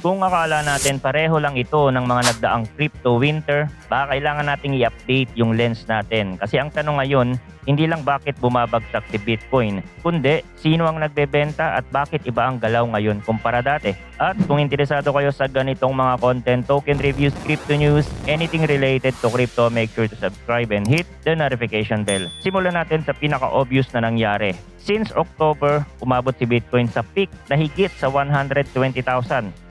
Kung akala natin pareho lang ito ng mga nagdaang crypto winter, baka kailangan nating i-update yung lens natin. Kasi ang tanong ngayon, hindi lang bakit bumabagsak si Bitcoin, kundi sino ang nagbebenta at bakit iba ang galaw ngayon kumpara dati. At kung interesado kayo sa ganitong mga content, token reviews, crypto news, anything related to crypto, make sure to subscribe and hit the notification bell. Simulan natin sa pinaka-obvious na nangyari. Since October, umabot si Bitcoin sa peak na higit sa 120,000.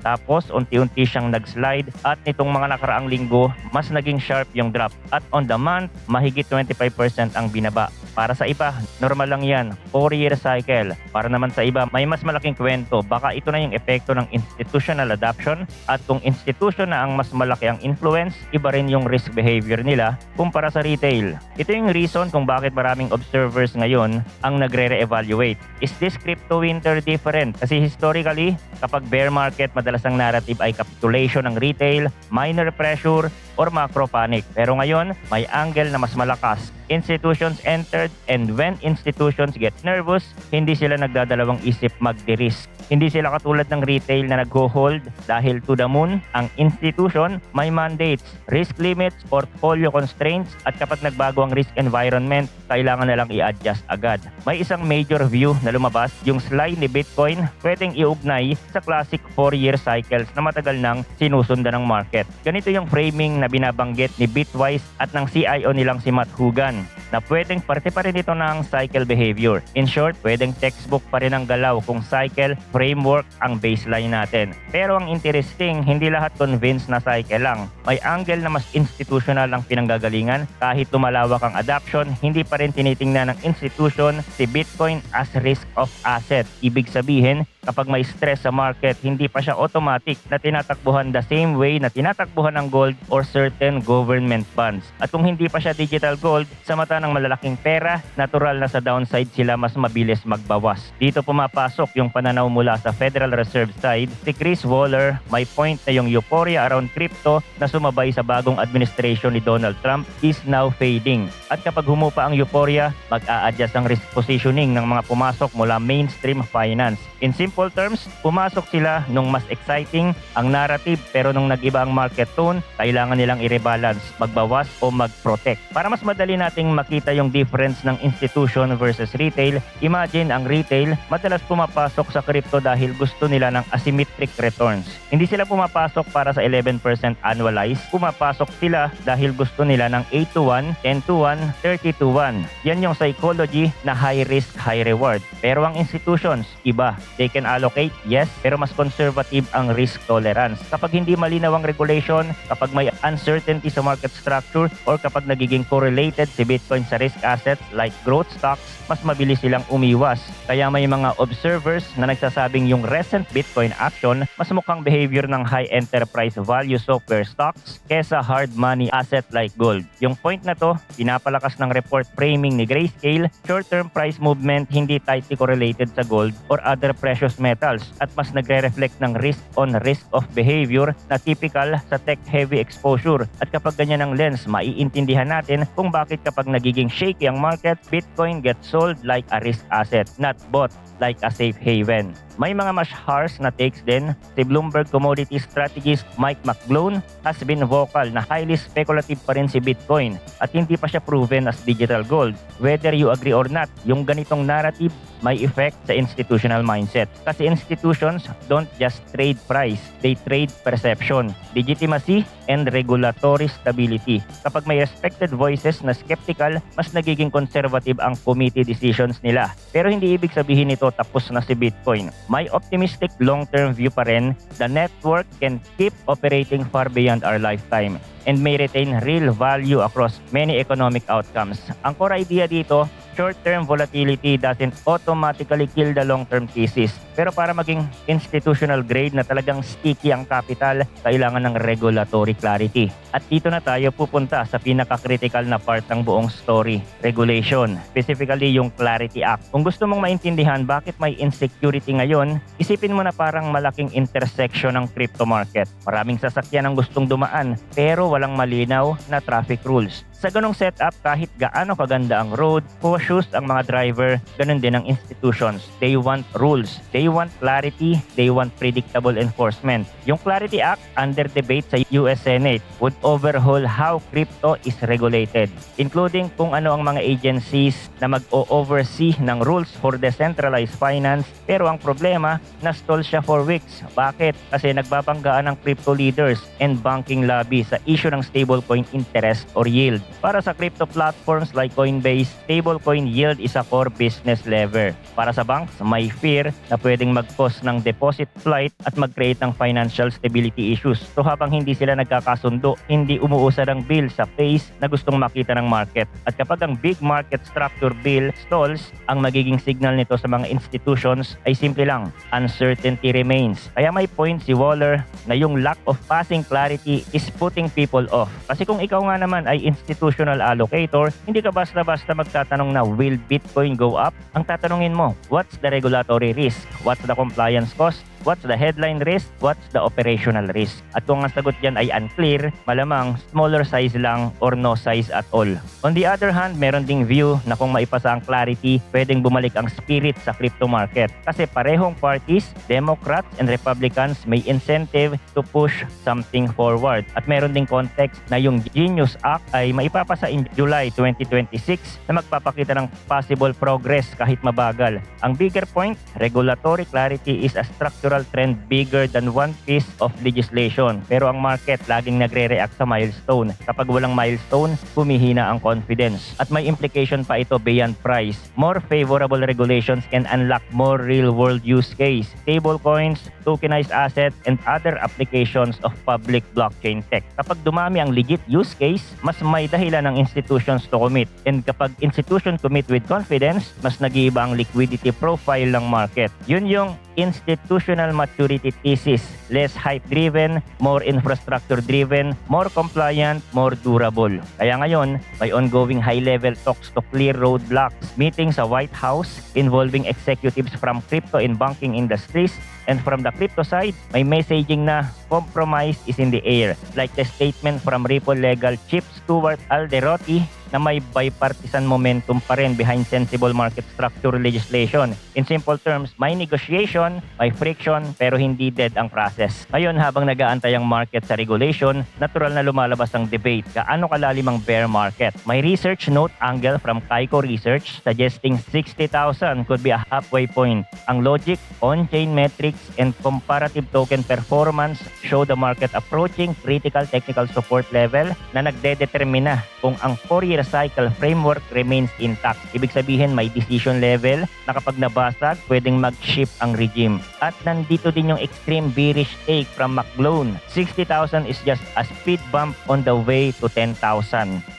Tapos unti-unti siyang nag-slide at nitong mga nakaraang linggo, mas naging sharp yung drop. At on the month, mahigit 25% ang binaba. Para sa iba, normal lang yan, 4-year cycle. Para naman sa iba, may mas malaking kwento. Baka ito na yung epekto ng institutional adoption. At kung institution na ang mas malaki ang influence, iba rin yung risk behavior nila kumpara sa retail. Ito yung reason kung bakit maraming observers ngayon ang nagre-reevaluate. Is this crypto winter different? Kasi historically, kapag bear market, madalas ang narrative ay capitulation ng retail, minor pressure, or macro panic. Pero ngayon, may angle na mas malakas. Institutions entered, and when institutions get nervous, hindi sila nagdadalawang isip mag-de-risk. Hindi sila katulad ng retail na nag-hold dahil to the moon. Ang institution may mandates, risk limits, portfolio constraints, at kapag nagbago ang risk environment, kailangan na lang i-adjust agad. May isang major view na lumabas, yung slide ni Bitcoin pwedeng iugnay sa classic 4-year cycles na matagal nang sinusundan ng market. Ganito yung framing na binabanggit ni Bitwise at ng CIO nilang si Matt Hougan, na pwedeng parte pa rin ito ng cycle behavior. In short, pwedeng textbook pa rin ang galaw kung cycle framework ang baseline natin. Pero ang interesting, hindi lahat convinced na cycle lang. May angle na mas institutional ang pinanggagalingan. Kahit tumalawak ang adoption, hindi pa rin tinitingnan ng institution si Bitcoin as risk of asset. Ibig sabihin, kapag may stress sa market, hindi pa siya automatic na tinatakbuhan the same way na tinatakbuhan ng gold or certain government bonds. At kung hindi pa siya digital gold, sa mata ng malalaking pera, natural na sa downside sila mas mabilis magbawas. Dito pumapasok yung pananaw mula sa Federal Reserve side. Si Chris Waller, may point na yung euphoria around crypto na sumabay sa bagong administration ni Donald Trump is now fading. At kapag humupa ang euphoria, mag-a-adjust ang risk positioning ng mga pumasok mula mainstream finance. In simple terms, pumasok sila nung mas exciting ang narrative, pero nung nag-iba ang market tone, kailangan nilang i-rebalance, magbawas o mag-protect. Para mas madali nating makita yung difference ng institution versus retail, imagine ang retail madalas pumapasok sa crypto dahil gusto nila ng asymmetric returns. Hindi sila pumapasok para sa 11% annualized, pumapasok sila dahil gusto nila ng 8 to 1, 10 to 1, 30 to 1. Yan yung psychology na high risk, high reward. Pero ang institutions, iba. They can allocate, yes, pero mas conservative ang risk tolerance. Kapag hindi malinaw ang regulation, kapag may uncertainty sa market structure, or kapag nagiging correlated si Bitcoin sa risk assets like growth stocks, mas mabilis silang umiwas. Kaya may mga observers na nagsasabing yung recent Bitcoin action mas mukhang behavior ng high enterprise value software stocks kesa hard money asset like gold. Yung point na to, pinapalakas ng report framing ni Grayscale, short-term price movement hindi tightly correlated sa gold or other precious metals at mas nagre-reflect ng risk on risk of behavior na typical sa tech-heavy exposure. At kapag ganyan ang lens, maiintindihan natin kung bakit kapag nagiging shaky ang market, Bitcoin gets sold like a risk asset, not bought like a safe haven. May mga mas harsh na takes din. Si Bloomberg Commodity Strategist Mike McGlone has been vocal na highly speculative pa rin si Bitcoin at hindi pa siya proven as digital gold. Whether you agree or not, yung ganitong narrative may effect sa institutional mindset. Kasi institutions don't just trade price, they trade perception, legitimacy, and regulatory stability. Kapag may respected voices na skeptical, mas nagiging conservative ang committee decisions nila. Pero hindi ibig sabihin ito tapos na si Bitcoin. May optimistic long-term view pa rin. The network can keep operating far beyond our lifetime and may retain real value across many economic outcomes. Ang core idea dito, short-term volatility doesn't automatically kill the long-term thesis. Pero para maging institutional grade na talagang sticky ang capital, kailangan ng regulatory clarity. At dito na tayo pupunta sa pinaka-critical na part ng buong story, regulation. Specifically yung Clarity Act. Kung gusto mong maintindihan bakit may insecurity ngayon, isipin mo na parang malaking intersection ng crypto market. Maraming sasakyan ang gustong dumaan, pero walang malinaw na traffic rules. Sa ganong setup, kahit gaano kaganda ang road, cautious ang mga driver, ganun din ang institutions. They want rules. They They want clarity, they want predictable enforcement. Yung Clarity Act under debate sa US Senate would overhaul how crypto is regulated, including kung ano ang mga agencies na mag-o-oversee ng rules for decentralized finance. Pero ang problema, na-stall siya for weeks. Bakit? Kasi nagbabanggaan ng crypto leaders and banking lobby sa issue ng stablecoin interest or yield. Para sa crypto platforms like Coinbase, stablecoin yield is a core business lever. Para sa banks, may fear na pwedeng mag-cause ng deposit flight at mag-create ng financial stability issues. So habang hindi sila nagkakasundo, hindi umuusad ang bill sa pace na gustong makita ng market. At kapag ang big market structure bill stalls, ang magiging signal nito sa mga institutions ay simple lang, uncertainty remains. Kaya may point si Waller na yung lack of passing clarity is putting people off. Kasi kung ikaw nga naman ay institutional allocator, hindi ka basta-basta magtatanong na will Bitcoin go up? Ang tatanungin mo, what's the regulatory risk? What's the compliance cost? What's the headline risk? What's the operational risk? At kung ang sagot dyan ay unclear, malamang smaller size lang or no size at all. On the other hand, meron ding view na kung maipasa ang clarity, pwedeng bumalik ang spirit sa crypto market. Kasi parehong parties, Democrats and Republicans, may incentive to push something forward. At meron ding context na yung Genius Act ay maipapasa in July 2026 na magpapakita ng possible progress kahit mabagal. Ang bigger point, regulatory clarity is a structural trend bigger than one piece of legislation. Pero ang market laging nagre-react sa milestone. Kapag walang milestone, humihina ang confidence. At may implication pa ito beyond price. More favorable regulations can unlock more real-world use case. Stablecoins, tokenized assets, and other applications of public blockchain tech. Kapag dumami ang legit use case, mas may dahilan ng institutions to commit. And kapag institution commit with confidence, mas nag-iiba ang liquidity profile ng market. Yun yung institutional maturity thesis. Less hype-driven, more infrastructure-driven, more compliant, more durable. Kaya ngayon, may ongoing high-level talks to clear roadblocks. Meeting sa White House involving executives from crypto and banking industries. And from the crypto side, may messaging na compromise is in the air. Like the statement from Ripple Legal Chief Stuart Alderoty na may bipartisan momentum pa rin behind sensible market structure legislation. In simple terms, may negotiation, may friction, pero hindi dead ang process. Ngayon, habang nag-aantay ang market sa regulation, natural na lumalabas ang debate. Gaano kalalim ang bear market? May research note angle from Kaiko Research suggesting 60,000 could be a halfway point. Ang logic, on-chain metrics, and comparative token performance show the market approaching critical technical support level na nagdedetermina kung ang Fourier cycle framework remains intact. Ibig sabihin may decision level na kapag nabasag, pwedeng mag-shift ang regime. At nandito din yung extreme bearish take from McGlone. 60,000 is just a speed bump on the way to 10,000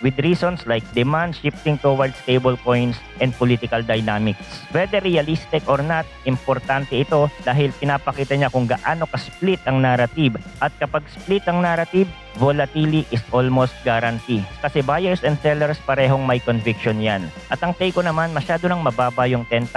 with reasons like demand shifting towards stable coins and political dynamics. Whether realistic or not, importante ito dahil pinapakita niya kung gaano ka-split ang narrative. At kapag split ang narrative, volatility is almost guarantee. Kasi buyers and sellers parehong may conviction yan. At ang take ko naman, masyado nang mababa yung 10,000.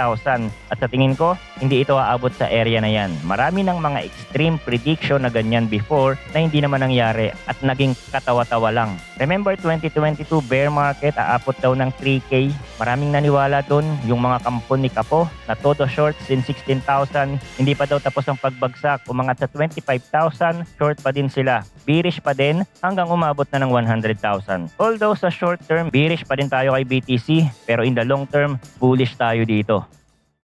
At sa tingin ko, hindi ito aabot sa area na yan. Marami ng mga extreme prediction na ganyan before na hindi naman nangyari at naging katawa-tawa lang. Remember 2022 bear market, aabot daw ng 3K. Maraming naniwala dun, yung mga kampon ni Kapo na todo shorts in 16,000. Hindi pa daw tapos ang pagbagsak, umangat sa 25,000, short pa din sila. Bearish pa din hanggang umabot na ng 100,000. Although sa short term, bearish pa din tayo kay BTC, pero in the long term, bullish tayo dito.